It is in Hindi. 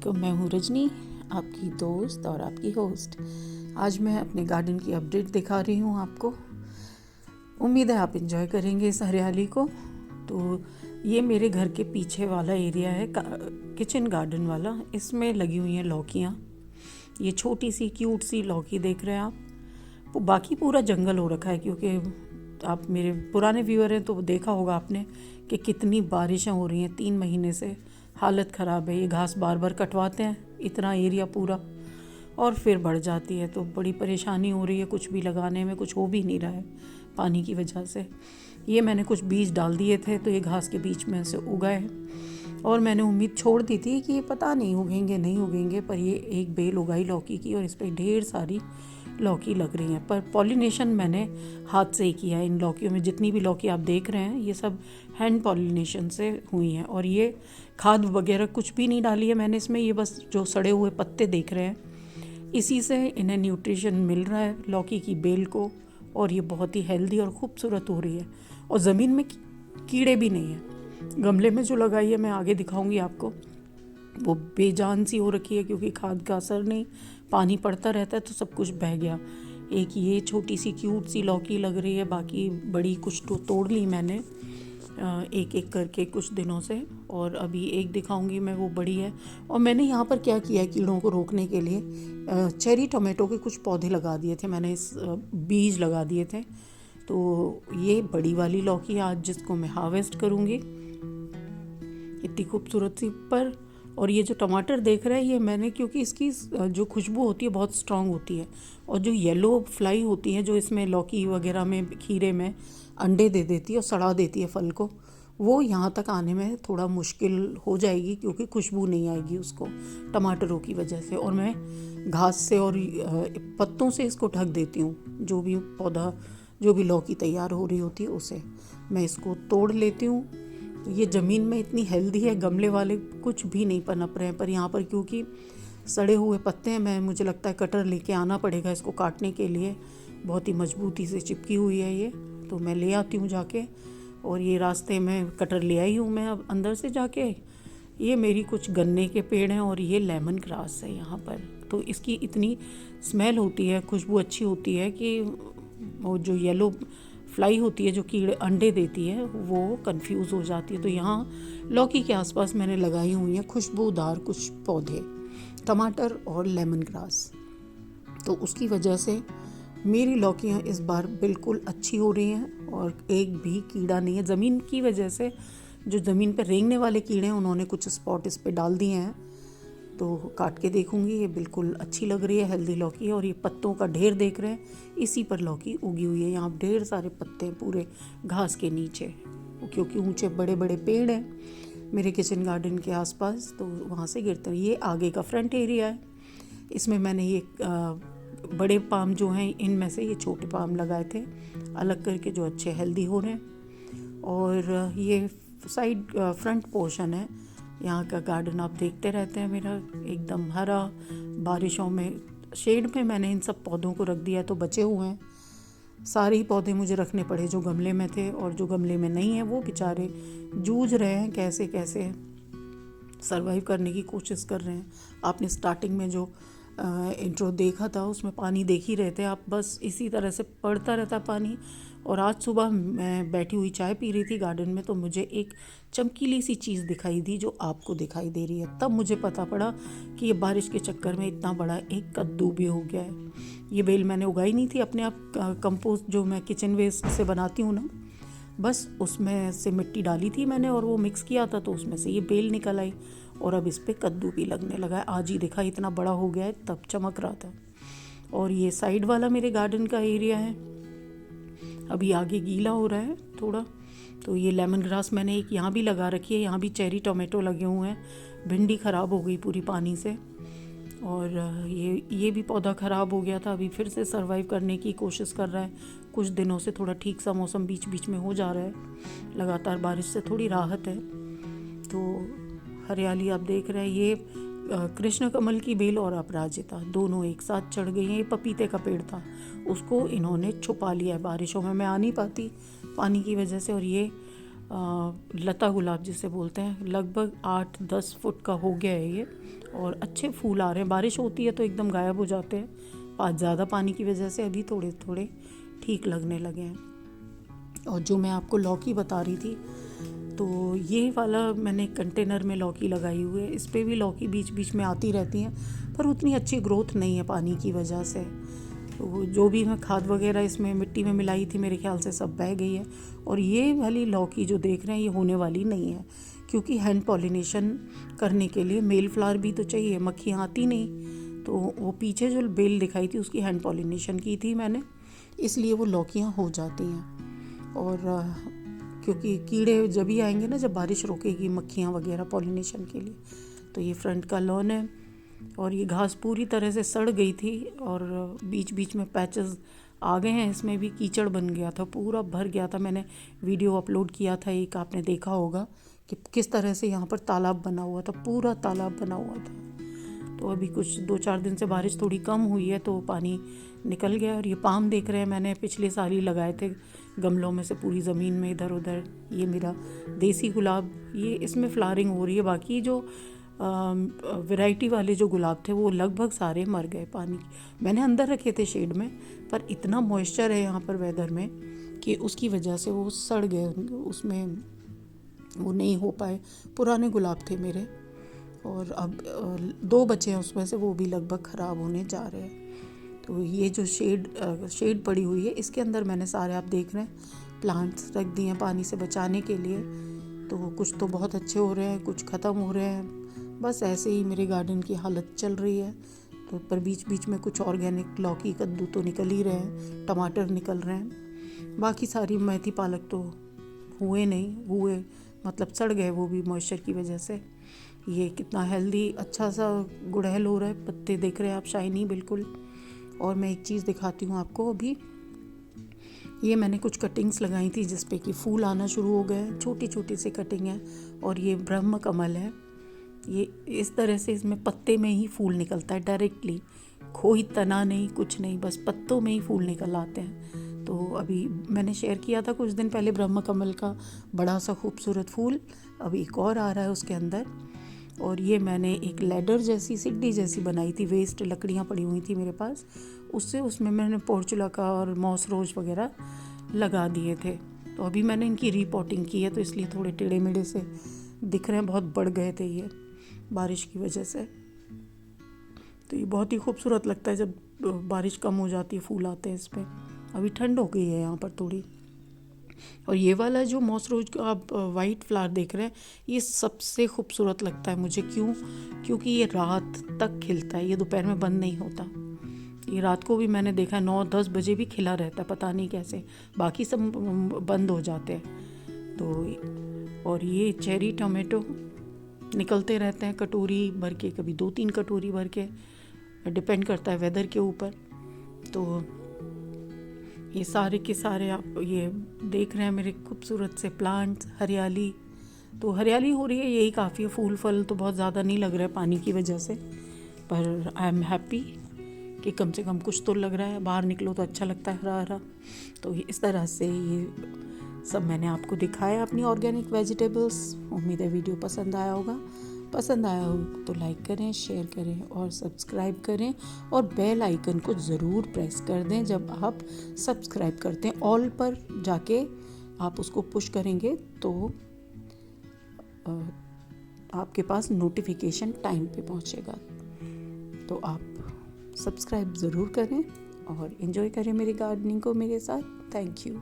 वेलकम। मैं हूँ रजनी, आपकी दोस्त और आपकी होस्ट। आज मैं अपने गार्डन की अपडेट दिखा रही हूँ आपको। उम्मीद है आप एंजॉय करेंगे इस हरियाली को। तो ये मेरे घर के पीछे वाला एरिया है, किचन गार्डन वाला। इसमें लगी हुई हैं लौकियाँ। ये छोटी सी क्यूट सी लौकी देख रहे हैं आप। बाकी पूरा जंगल हो रखा है, क्योंकि आप मेरे पुराने व्यूअर हैं तो देखा होगा आपने कि कितनी बारिशें हो रही हैं 3 महीने से। हालत ख़राब है। ये घास बार बार कटवाते हैं इतना एरिया पूरा, और फिर बढ़ जाती है, तो बड़ी परेशानी हो रही है। कुछ भी लगाने में कुछ हो भी नहीं रहा है पानी की वजह से। ये मैंने कुछ बीज डाल दिए थे तो ये घास के बीच में से उगाए, और मैंने उम्मीद छोड़ दी थी कि ये पता नहीं उगेंगे नहीं उगेंगे, पर ये एक बेल उगाई लौकी की और इस पर ढेर सारी लौकी लग रही हैं। पर पॉलिनेशन मैंने हाथ से ही किया है। इन लौकियों में जितनी भी लौकी आप देख रहे हैं ये सब हैंड पॉलिनेशन से हुई हैं, और ये खाद वगैरह कुछ भी नहीं डाली है मैंने इसमें। ये बस जो सड़े हुए पत्ते देख रहे हैं इसी से इन्हें न्यूट्रिशन मिल रहा है लौकी की बेल को, और ये बहुत ही हेल्दी और खूबसूरत हो रही है। और ज़मीन में कीड़े भी नहीं हैं। गमले में जो लगाई है मैं आगे दिखाऊंगी आपको, वो बेजान सी हो रखी है क्योंकि खाद का असर नहीं, पानी पड़ता रहता है तो सब कुछ बह गया। एक ये छोटी सी क्यूट सी लौकी लग रही है, बाकी बड़ी कुछ तो तोड़ ली मैंने एक एक करके कुछ दिनों से, और अभी एक दिखाऊंगी मैं, वो बड़ी है। और मैंने यहाँ पर क्या किया है कीड़ों को रोकने के लिए, चेरी टोमेटो के कुछ पौधे लगा दिए थे मैंने, बीज लगा दिए थे। तो ये बड़ी वाली लौकी आज जिसको मैं हार्वेस्ट करूँगी, इतनी खूबसूरत सी। पर और ये जो टमाटर देख रहे हैं ये मैंने, क्योंकि इसकी जो खुशबू होती है बहुत स्ट्रांग होती है, और जो येलो फ्लाई होती है जो इसमें लौकी वगैरह में खीरे में अंडे दे देती है और सड़ा देती है फल को, वो यहाँ तक आने में थोड़ा मुश्किल हो जाएगी क्योंकि खुशबू नहीं आएगी उसको टमाटरों की वजह से। और मैं घास से और पत्तों से इसको ढक देती हूँ। जो भी पौधा, जो भी लौकी तैयार हो रही होती है उसे मैं इसको तोड़ लेती हूँ। ये ज़मीन में इतनी हेल्दी है, गमले वाले कुछ भी नहीं पनप रहे हैं, पर यहाँ पर क्योंकि सड़े हुए पत्ते हैं, मुझे लगता है कटर लेके आना पड़ेगा इसको काटने के लिए। बहुत ही मजबूती से चिपकी हुई है ये, तो मैं ले आती हूँ जाके। और ये रास्ते में कटर ले आई हूँ मैं अब अंदर से जाके। ये मेरी कुछ गन्ने के पेड़ हैं और ये लेमन ग्रास है यहाँ पर, तो इसकी इतनी स्मेल होती है, खुशबू अच्छी होती है कि वो जो येलो फ्लाई होती है जो कीड़े अंडे देती है वो कंफ्यूज हो जाती है। तो यहाँ लौकी के आसपास मैंने लगाई हुई हैं खुशबूदार कुछ पौधे, टमाटर और लेमन ग्रास। तो उसकी वजह से मेरी लौकियाँ इस बार बिल्कुल अच्छी हो रही हैं और एक भी कीड़ा नहीं है। ज़मीन की वजह से जो ज़मीन पर रेंगने वाले कीड़े हैं उन्होंने कुछ स्पॉट इस पर डाल दिए हैं, तो काट के देखूंगी। ये बिल्कुल अच्छी लग रही है, हेल्दी लौकी है। और ये पत्तों का ढेर देख रहे हैं, इसी पर लौकी उगी हुई है। यहाँ ढेर सारे पत्ते हैं पूरे घास के नीचे, क्योंकि ऊंचे बड़े बड़े पेड़ हैं मेरे किचन गार्डन के आसपास, तो वहाँ से गिरते हैं। ये आगे का फ्रंट एरिया है, इसमें मैंने ये बड़े पाम जो हैं इनमें से ये छोटे पाम लगाए थे अलग करके, जो अच्छे हेल्दी हो रहे हैं। और ये साइड फ्रंट पोर्शन है यहाँ का गार्डन, आप देखते रहते हैं मेरा एकदम हरा। बारिशों में शेड में मैंने इन सब पौधों को रख दिया तो बचे हुए हैं। सारे ही पौधे मुझे रखने पड़े जो गमले में थे, और जो गमले में नहीं है वो बेचारे जूझ रहे हैं, कैसे कैसे सरवाइव करने की कोशिश कर रहे हैं। आपने स्टार्टिंग में जो इंट्रो देखा था उसमें पानी देख ही रहे थे आप, बस इसी तरह से पड़ता रहता पानी। और आज सुबह मैं बैठी हुई चाय पी रही थी गार्डन में, तो मुझे एक चमकीली सी चीज़ दिखाई दी जो आपको दिखाई दे रही है। तब मुझे पता पड़ा कि ये बारिश के चक्कर में इतना बड़ा एक कद्दू भी हो गया है। ये बेल मैंने उगाई नहीं थी, अपने आप कंपोस्ट जो मैं किचन वेस्ट से बनाती हूँ ना, बस उसमें से मिट्टी डाली थी मैंने और वो मिक्स किया था, तो उसमें से ये बेल निकल आई और अब इस पर कद्दू भी लगने लगा है। आज ही देखा, इतना बड़ा हो गया है, तब चमक रहा था। और ये साइड वाला मेरे गार्डन का एरिया है, अभी आगे गीला हो रहा है थोड़ा। तो ये लेमन ग्रास मैंने एक यहाँ भी लगा रखी है, यहाँ भी चेरी टोमेटो लगे हुए हैं। भिंडी ख़राब हो गई पूरी पानी से, और ये भी पौधा ख़राब हो गया था, अभी फिर से सरवाइव करने की कोशिश कर रहा है। कुछ दिनों से थोड़ा ठीक सा मौसम बीच बीच में हो जा रहा है, लगातार बारिश से थोड़ी राहत है। तो हरियाली आप देख रहे हैं, ये कृष्ण कमल की बेल और अपराजिता दोनों एक साथ चढ़ गई हैं। ये पपीते का पेड़ था, उसको इन्होंने छुपा लिया है बारिशों में, मैं आ नहीं पाती पानी की वजह से। और ये लता गुलाब जिसे बोलते हैं, लगभग 8-10 फुट का हो गया है ये, और अच्छे फूल आ रहे हैं। बारिश होती है तो एकदम गायब हो जाते हैं, ज़्यादा पानी की वजह से अभी थोड़े थोड़े ठीक लगने लगे हैं। और जो मैं आपको लौकी बता रही थी, तो ये वाला मैंने कंटेनर में लौकी लगाई हुई है। इस पर भी लौकी बीच बीच में आती रहती हैं, पर उतनी अच्छी ग्रोथ नहीं है पानी की वजह से। तो जो भी मैं खाद वगैरह इसमें मिट्टी में मिलाई थी, मेरे ख्याल से सब बह गई है। और ये वाली लौकी जो देख रहे हैं, ये होने वाली नहीं है, क्योंकि हैंड पॉलिनेशन करने के लिए मेल फ्लावर भी तो चाहिए, मक्खियाँ आती नहीं। तो वो पीछे जो बेल दिखाई थी उसकी हैंड पॉलिनेशन की थी मैंने, इसलिए वो लौकियाँ हो जाती हैं। और क्योंकि कीड़े जब ही आएंगे ना, जब बारिश रोकेगी मक्खियाँ वगैरह पॉलिनेशन के लिए। तो ये फ्रंट का लॉन है, और ये घास पूरी तरह से सड़ गई थी, और बीच बीच में पैचेस आ गए हैं। इसमें भी कीचड़ बन गया था, पूरा भर गया था। मैंने वीडियो अपलोड किया था एक, आपने देखा होगा कि किस तरह से यहाँ पर तालाब बना हुआ था, पूरा तालाब बना हुआ था। तो अभी कुछ 2-4 दिन से बारिश थोड़ी कम हुई है तो पानी निकल गया। और ये पाम देख रहे हैं, मैंने पिछले साल ही लगाए थे गमलों में से पूरी ज़मीन में इधर उधर। ये मेरा देसी गुलाब, ये इसमें फ्लावरिंग हो रही है। बाकी जो वैरायटी वाले जो गुलाब थे वो लगभग सारे मर गए पानी। मैंने अंदर रखे थे शेड में, पर इतना मॉइस्चर है यहाँ पर वेदर में कि उसकी वजह से वो सड़ गए, उसमें वो नहीं हो पाए। पुराने गुलाब थे मेरे, और अब 2 बचे हैं उसमें से, वो भी लगभग ख़राब होने जा रहे हैं। तो ये जो शेड पड़ी हुई है, इसके अंदर मैंने सारे, आप देख रहे हैं, प्लांट्स रख दिए हैं पानी से बचाने के लिए। तो कुछ तो बहुत अच्छे हो रहे हैं, कुछ ख़त्म हो रहे हैं। बस ऐसे ही मेरे गार्डन की हालत चल रही है। तो पर बीच बीच में कुछ ऑर्गेनिक लौकी कद्दू तो निकल ही रहे हैं, टमाटर निकल रहे हैं। बाकी सारी मेथी पालक तो हुए मतलब सड़ गए, वो भी मॉइस्चर की वजह से। ये कितना हेल्दी अच्छा सा गुड़हल हो रहा है, पत्ते देख रहे हैं आप, शाइनी बिल्कुल। और मैं एक चीज़ दिखाती हूँ आपको अभी। ये मैंने कुछ कटिंग्स लगाई थी जिस पे कि फूल आना शुरू हो गए, छोटी छोटी सी कटिंग है। और ये ब्रह्म कमल है, ये इस तरह से इसमें पत्ते में ही फूल निकलता है डायरेक्टली, कोई तना नहीं, कुछ नहीं, बस पत्तों में ही फूल निकल आते हैं। तो अभी मैंने शेयर किया था कुछ दिन पहले ब्रह्म कमल का बड़ा सा खूबसूरत फूल, अभी एक और आ रहा है उसके अंदर। और ये मैंने एक लैडर जैसी, सीढ़ी जैसी बनाई थी, वेस्ट लकड़ियाँ पड़ी हुई थी मेरे पास, उससे उसमें मैंने पोर्चुला का और मॉस रोज वगैरह लगा दिए थे। तो अभी मैंने इनकी रीपॉटिंग की है, तो इसलिए थोड़े टेढ़े मेढ़े से दिख रहे हैं, बहुत बढ़ गए थे ये बारिश की वजह से। तो ये बहुत ही खूबसूरत लगता है जब बारिश कम हो जाती है, फूल आते हैं इस पर। अभी ठंड हो गई है यहाँ पर थोड़ी। और ये वाला जो मॉस रोज का आप वाइट फ्लावर देख रहे हैं, ये सबसे खूबसूरत लगता है मुझे। क्योंकि ये रात तक खिलता है, ये दोपहर में बंद नहीं होता। ये रात को भी मैंने देखा 9-10 बजे भी खिला रहता है, पता नहीं कैसे, बाकी सब बंद हो जाते हैं। तो और ये चेरी टमाटो निकलते रहते हैं कटोरी भर के, कभी 2-3 कटोरी भर के, डिपेंड करता है वेदर के ऊपर। तो ये सारे के सारे आप ये देख रहे हैं मेरे खूबसूरत से प्लांट्स, हरियाली। तो हरियाली हो रही है, यही काफ़ी है। फूल फल तो बहुत ज़्यादा नहीं लग रहा है पानी की वजह से, पर आई एम हैप्पी कि कम से कम कुछ तो लग रहा है। बाहर निकलो तो अच्छा लगता है हरा हरा। तो इस तरह से ये सब मैंने आपको दिखाया अपनी ऑर्गेनिक वेजिटेबल्स। उम्मीद है वीडियो पसंद आया होगा। पसंद आया हो तो लाइक करें, शेयर करें और सब्सक्राइब करें, और बेल आइकन को ज़रूर प्रेस कर दें जब आप सब्सक्राइब करते हैं। ऑल पर जाके आप उसको पुश करेंगे तो आपके पास नोटिफिकेशन टाइम पे पहुंचेगा। तो आप सब्सक्राइब ज़रूर करें और एंजॉय करें मेरी गार्डनिंग को मेरे साथ। Thank you.